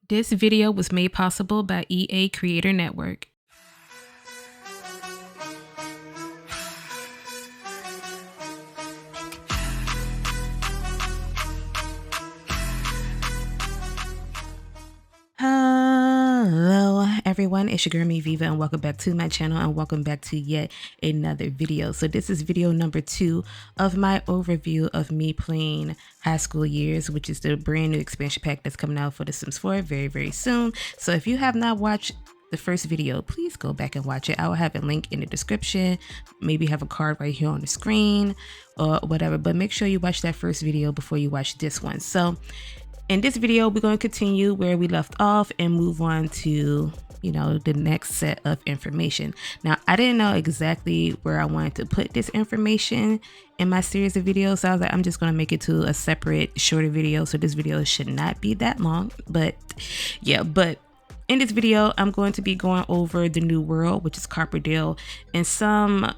This video was made possible by EA Creator Network. Hello everyone, it's your girl xViva and welcome back to my channel and welcome back to yet another video. So this is video number 2 of my overview of me playing High School Years, which is the brand new expansion pack that's coming out for The Sims 4 very soon. So if you have not watched the first video, please go back and watch it. I will have a link in the description, maybe have a card right here on the screen or whatever, but make sure you watch that first video before you watch this one. So in this video, we're going to continue where we left off and move on to, the next set of information. Now, I didn't know exactly where I wanted to put this information in my series of videos. So I was like, I'm just going to make it to a separate, shorter video. So this video should not be that long, but in this video, I'm going to be going over the new world, which is Copperdale, and some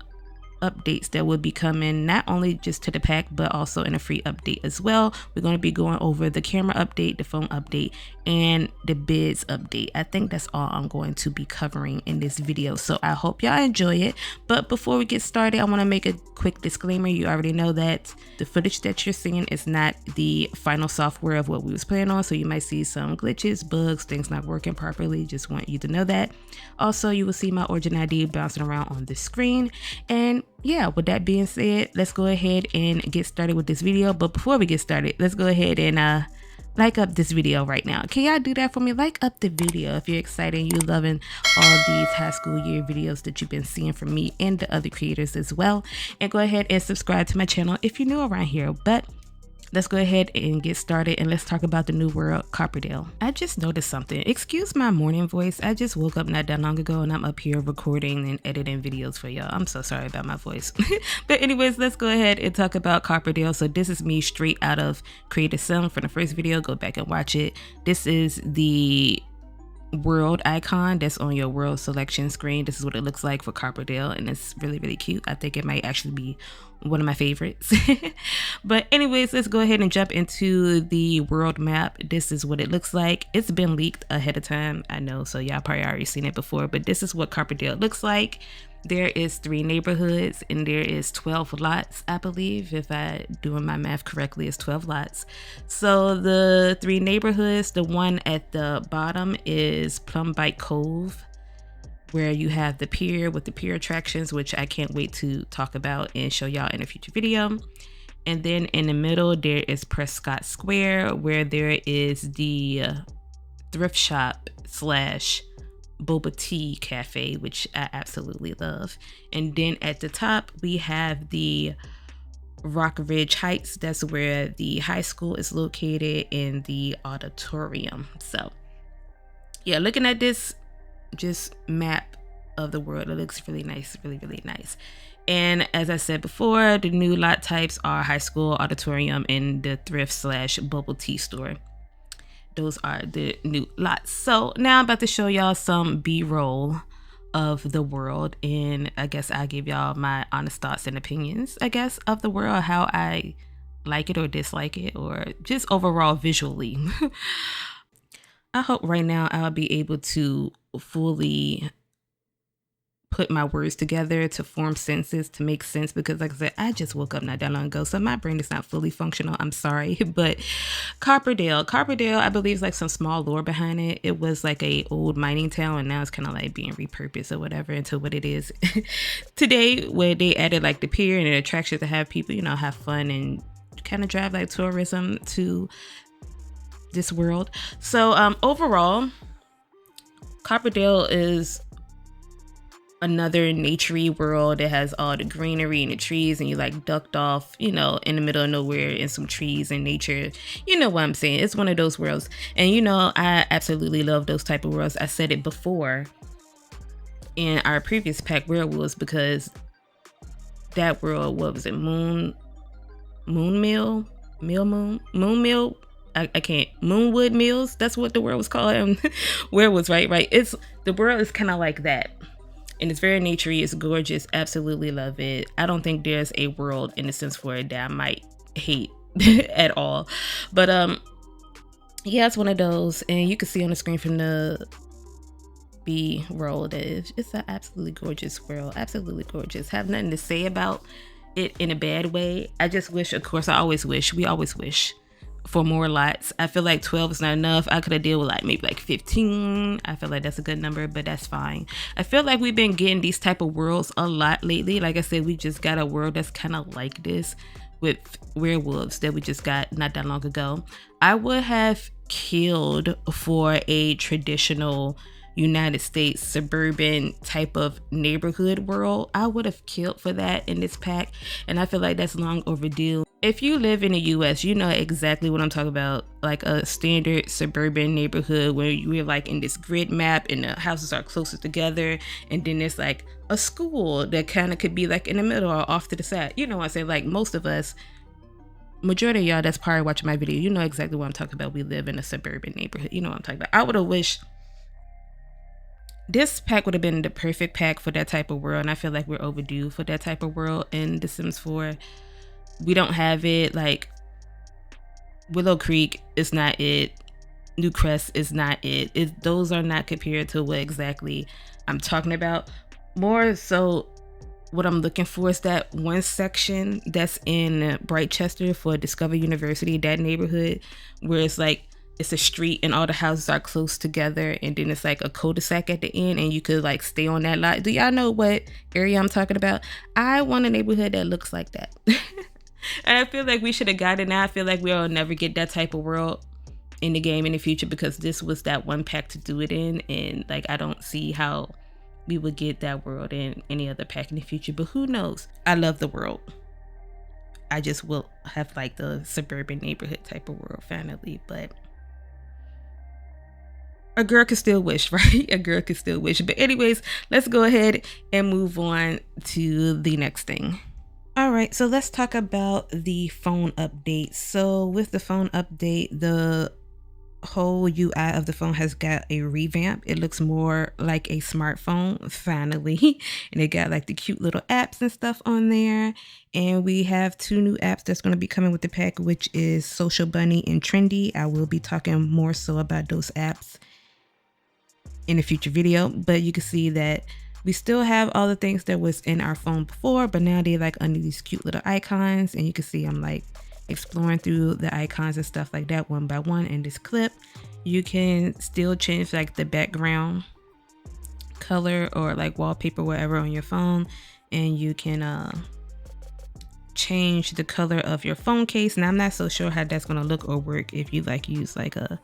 updates that will be coming not only just to the pack but also in a free update as well. We're going to be going over the camera update, the phone update, and the bids update. I think that's all I'm going to be covering in this video, so I hope y'all enjoy it. But before we get started, I want to make a quick disclaimer. You already know that the footage that you're seeing is not the final software of what we was playing on, so you might see some glitches, bugs, things not working properly. Just want you to know that. Also, you will see my origin ID bouncing around on the screen. And yeah, with that being said, let's go ahead and get started with this video. But before we get started, let's go ahead and like up this video right now. Can y'all do that for me? Like up the video if you're excited and you're loving all these high school year videos that you've been seeing from me and the other creators as well. And go ahead and subscribe to my channel if you're new around here. But let's go ahead and get started and let's talk about the new world, Copperdale. I just noticed something. Excuse my morning voice. I just woke up not that long ago and I'm up here recording and editing videos for y'all. I'm so sorry about my voice. But anyways, let's go ahead and talk about Copperdale. So this is me straight out of Create a Sim from the first video. Go back and watch it. This is the world icon that's on your world selection screen. This is what it looks like for Copperdale, and it's really cute. I think it might actually be one of my favorites. But anyways, let's go ahead and jump into the world map. This is what it looks like. It's been leaked ahead of time, I know, so y'all probably already seen it before, but this is what Copperdale looks like. There is 3 neighborhoods and there is 12 lots, I believe. If I doing my math correctly, it's 12 lots. So the 3 neighborhoods, the one at the bottom is Plum Bite Cove, where you have the pier with the pier attractions, which I can't wait to talk about and show y'all in a future video. And then in the middle, there is Prescott Square, where there is the thrift shop slash boba tea cafe, which I absolutely love. And then at the top we have the Rock Ridge Heights. That's where the high school is located in the auditorium. So yeah, looking at this just map of the world, it looks really nice, really nice. And as I said before, the new lot types are high school, auditorium, and the thrift slash bubble tea store. Those are the new lots. So now I'm about to show y'all some B-roll of the world, and I guess I'll give y'all my honest thoughts and opinions, I guess, of the world, how I like it or dislike it, or just overall visually. I hope right now I'll be able to fully put my words together to form sentences to make sense, because like I said, I just woke up not that long ago, so my brain is not fully functional. I'm sorry. But Copperdale, I believe is like some small lore behind it. It was like a old mining town, and now it's kind of like being repurposed or whatever into what it is today, where they added like the pier and an attraction to have people, have fun and kind of drive like tourism to this world. So overall, Copperdale is another naturey world. It has all the greenery and the trees, and you like ducked off, in the middle of nowhere in some trees and nature. You know what I'm saying? It's one of those worlds. And I absolutely love those type of worlds. I said it before in our previous pack, Werewolves, because that world, what was it? Moonwood Mills. That's what the world was called. Werewolves, right? The world is kind of like that. And it's very naturey, it's gorgeous, absolutely love it. I don't think there's a world in the Sims 4 that I might hate at all. But Yeah, it's one of those, and you can see on the screen from the B roll that it's an absolutely gorgeous world, absolutely gorgeous. Have nothing to say about it in a bad way. I just wish, of course, we always wish for more lots. I feel like 12 is not enough. I could have dealt with like maybe like 15. I feel like that's a good number, but that's fine. I feel like we've been getting these type of worlds a lot lately. Like I said, we just got a world that's kind of like this with werewolves that we just got not that long ago. I would have killed for a traditional United States suburban type of neighborhood world. I would have killed for that in this pack, and I feel like that's long overdue. If you live in the US, you know exactly what I'm talking about, like a standard suburban neighborhood where you're like in this grid map and the houses are closer together, and then there's like a school that kind of could be like in the middle or off to the side. You know what I say? Like most of us, majority of y'all that's probably watching my video, you know exactly what I'm talking about. We live in a suburban neighborhood. You know what I'm talking about. I would have wished this pack would have been the perfect pack for that type of world, and I feel like we're overdue for that type of world in The Sims 4. We don't have it. Like Willow Creek is not it. New Crest is not it. Those are not compared to what exactly I'm talking about. More so, what I'm looking for is that one section that's in Brightchester for Discover University, that neighborhood where it's like it's a street and all the houses are close together, and then it's like a cul-de-sac at the end, and you could like stay on that lot. Do y'all know what area I'm talking about? I want a neighborhood that looks like that. And I feel like we should have gotten that. I feel like we'll never get that type of world in the game in the future, because this was that one pack to do it in, and like I don't see how we would get that world in any other pack in the future, but who knows? I love the world. I just will have like the suburban neighborhood type of world finally, but a girl could still wish, right? A girl could still wish. But anyways, let's go ahead and move on to the next thing. All right, so let's talk about the phone update. So with the phone update, the whole UI of the phone has got a revamp. It looks more like a smartphone finally, and it got like the cute little apps and stuff on there. And we have 2 new apps that's going to be coming with the pack, which is Social Bunny and Trendy. I will be talking more so about those apps in a future video, but you can see that we still have all the things that was in our phone before, but now they're like under these cute little icons, and you can see I'm like exploring through the icons and stuff like that one by one in this clip. You can still change like the background color or like wallpaper, whatever on your phone, and you can change the color of your phone case. And I'm not so sure how that's gonna look or work if you like use like a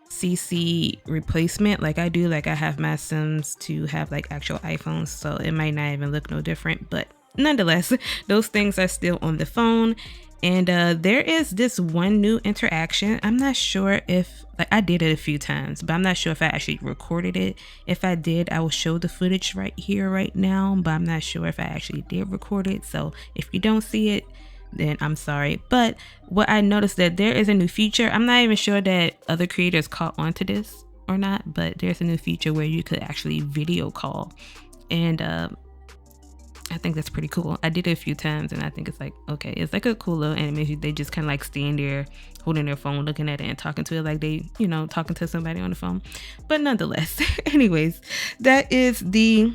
CC replacement like I do. Like I have my Sims to have like actual iPhones, so it might not even look no different, but nonetheless, those things are still on the phone. And there is this one new interaction. I'm not sure if, like, I did it a few times, but I'm not sure if I actually recorded it. If I did, I will show the footage right here, right now, but I'm not sure if I actually did record it. So if you don't see it, then I'm sorry. But what I noticed that there is a new feature. I'm not even sure that other creators caught on to this or not, but there's a new feature where you could actually video call. And I think that's pretty cool. I did it a few times, and I think it's like, okay, it's like a cool little animation. They just kind of like stand there holding their phone, looking at it and talking to it like they, you know, talking to somebody on the phone. But nonetheless, anyways, that is the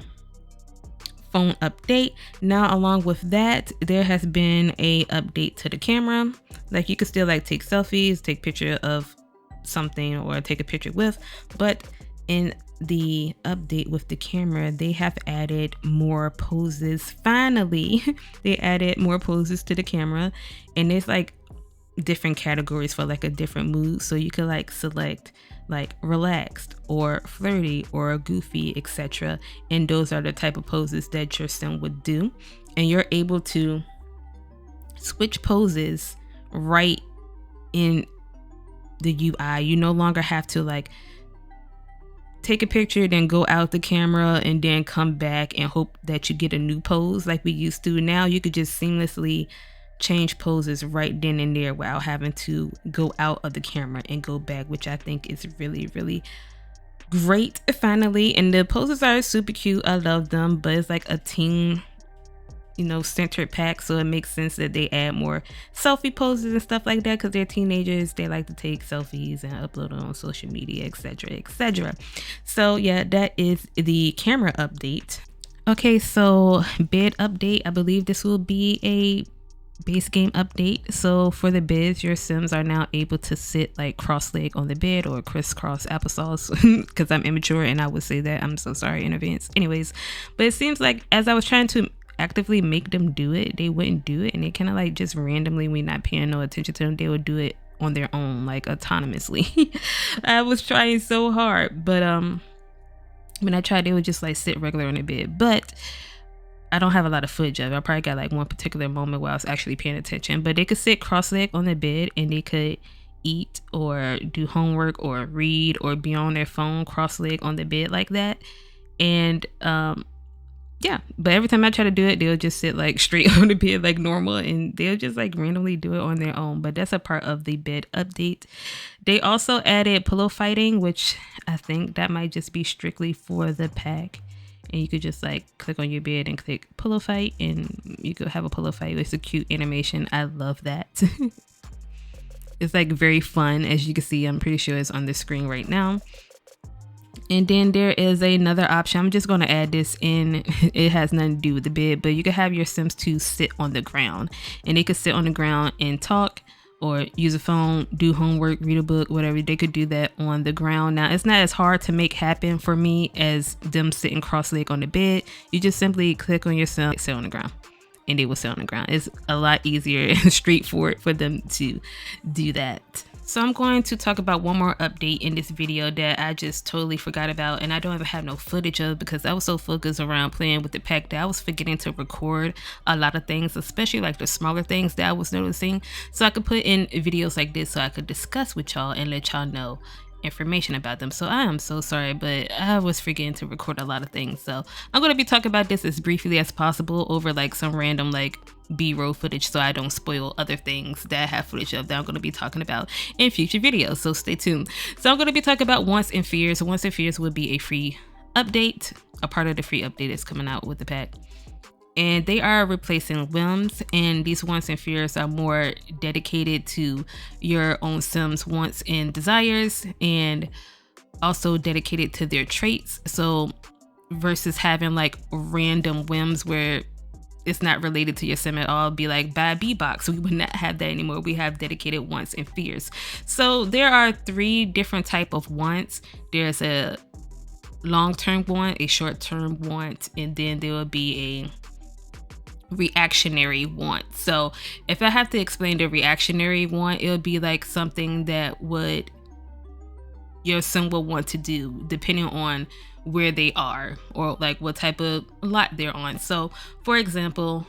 phone update. Now, along with that, there has been a update to the camera. Like you can still like take selfies, take picture of something, or take a picture with, but in the update with the camera, they have added more poses. Finally, they added more poses to the camera, and there's like different categories for like a different mood. So you could like select like relaxed or flirty or goofy, etc. And those are the type of poses that your sim would do. And you're able to switch poses right in the UI. You no longer have to like take a picture, then go out the camera, and then come back and hope that you get a new pose like we used to. Now you could just seamlessly change poses right then and there without having to go out of the camera and go back, which I think is really, really great finally. And the poses are super cute. I love them, but it's like a teen centered pack, so it makes sense that they add more selfie poses and stuff like that because they're teenagers. They like to take selfies and upload them on social media, etc., etc. So yeah, that is the camera update. Okay, so bed update. I believe this will be a base game update. So for the beds, your Sims are now able to sit like cross-leg on the bed or crisscross applesauce because I'm immature and I would say that. I'm so sorry in advance. Anyways, but it seems like as I was trying to actively make them do it, they wouldn't do it, and they kind of like just randomly, when not paying no attention to them, they would do it on their own, like autonomously. I was trying so hard, but when I tried, they would just like sit regular on the bed. But I don't have a lot of footage of it. I probably got like one particular moment where I was actually paying attention. But they could sit cross-legged on the bed and they could eat or do homework or read or be on their phone cross-legged on the bed like that. And yeah, but every time I try to do it, they'll just sit like straight on the bed like normal, and they'll just like randomly do it on their own. But that's a part of the bed update. They also added pillow fighting, which I think that might just be strictly for the pack. And you could just like click on your bed and click pillow fight, and you could have a pillow fight. It's a cute animation. I love that. It's like very fun. As you can see, I'm pretty sure it's on the screen right now. And then there is another option. I'm just going to add this in. It has nothing to do with the bed, but you can have your Sims 2 sit on the ground, and they could sit on the ground and talk or use a phone, do homework, read a book, whatever. They could do that on the ground. Now, it's not as hard to make happen for me as them sitting cross-legged on the bed. You just simply click on your Sim, sit on the ground, and they will sit on the ground. It's a lot easier and straightforward for them to do that. So I'm going to talk about one more update in this video that I just totally forgot about, and I don't even have no footage of because I was so focused around playing with the pack that I was forgetting to record a lot of things, especially like the smaller things that I was noticing, so I could put in videos like this so I could discuss with y'all and let y'all know information about them. So I am so sorry, but I was forgetting to record a lot of things. So I'm going to be talking about this as briefly as possible over like some random like B-roll footage, so I don't spoil other things that I have footage of that I'm going to be talking about in future videos. So stay tuned. So I'm going to be talking about Wants and Fears. Wants and Fears would be a free update, a part of the free update that's coming out with the pack. And they are replacing whims, and these wants and fears are more dedicated to your own Sims' wants and desires, and also dedicated to their traits. So versus having like random whims where it's not related to your Sim at all, be like buy B-Box. We would not have that anymore. We have dedicated wants and fears. So there are 3 different type of wants. There's a long-term want, a short-term want, and then there will be a reactionary want. So if I have to explain the reactionary want, it would be like something that would your Sim will want to do depending on where they are or like what type of lot they're on. So for example,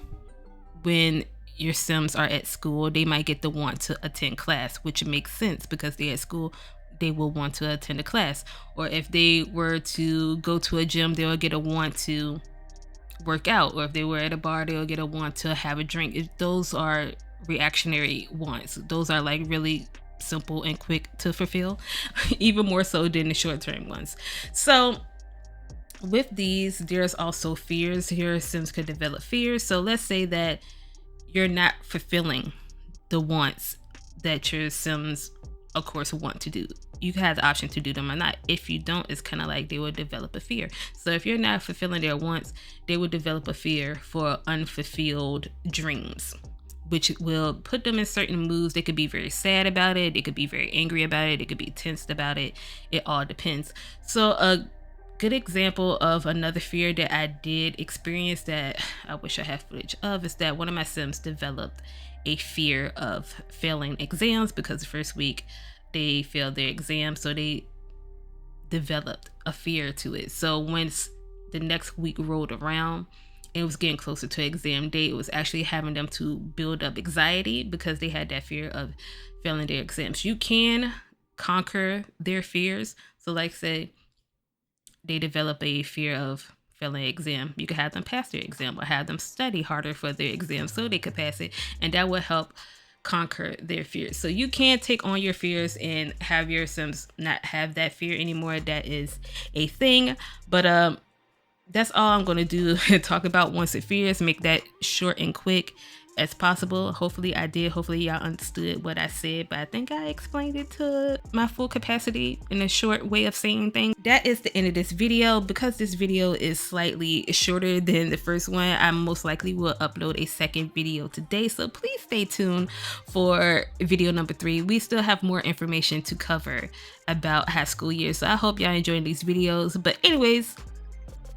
when your Sims are at school, they might get the want to attend class, which makes sense because they're at school, they will want to attend a class. Or if they were to go to a gym, they'll get a want to work out, or if they were at a bar, they'll get a want to have a drink. Those are reactionary wants. Those are like really simple and quick to fulfill, even more so than the short-term ones. So with these, there's also fears. Your Sims could develop fears. So let's say that you're not fulfilling the wants that your Sims, of course, want to do. You have the option to do them or not. If you don't, it's kind of like they will develop a fear. So if you're not fulfilling their wants, they will develop a fear for unfulfilled dreams, which will put them in certain moods. They could be very sad about it. They could be very angry about it. They could be tensed about it. It all depends. So a good example of another fear that I did experience that I wish I had footage of is that one of my Sims developed a fear of failing exams because the first week they failed their exam, so they developed a fear to it. So once the next week rolled around, it was getting closer to exam day, it was actually having them to build up anxiety because they had that fear of failing their exams. You can conquer their fears. So like say they develop a fear of failing an exam, you could have them pass their exam or have them study harder for their exam so they could pass it, and that will help conquer their fears. So you can take on your fears and have your Sims not have that fear anymore. That is a thing. But that's all I'm going to do. Talk about once it fears, make that short and quick as possible. Hopefully I did. Hopefully y'all understood what I said, but I think I explained it to my full capacity in a short way of saying things. That is the end of this video. Because this video is slightly shorter than the first one, I most likely will upload a second video today, so please stay tuned for video number 3. We still have more information to cover about high school years, so I hope y'all enjoying these videos. But anyways,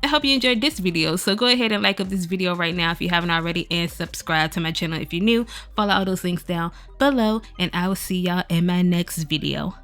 I hope you enjoyed this video, so go ahead and like up this video right now if you haven't already, and subscribe to my channel if you're new. Follow all those links down below, and I will see y'all in my next video.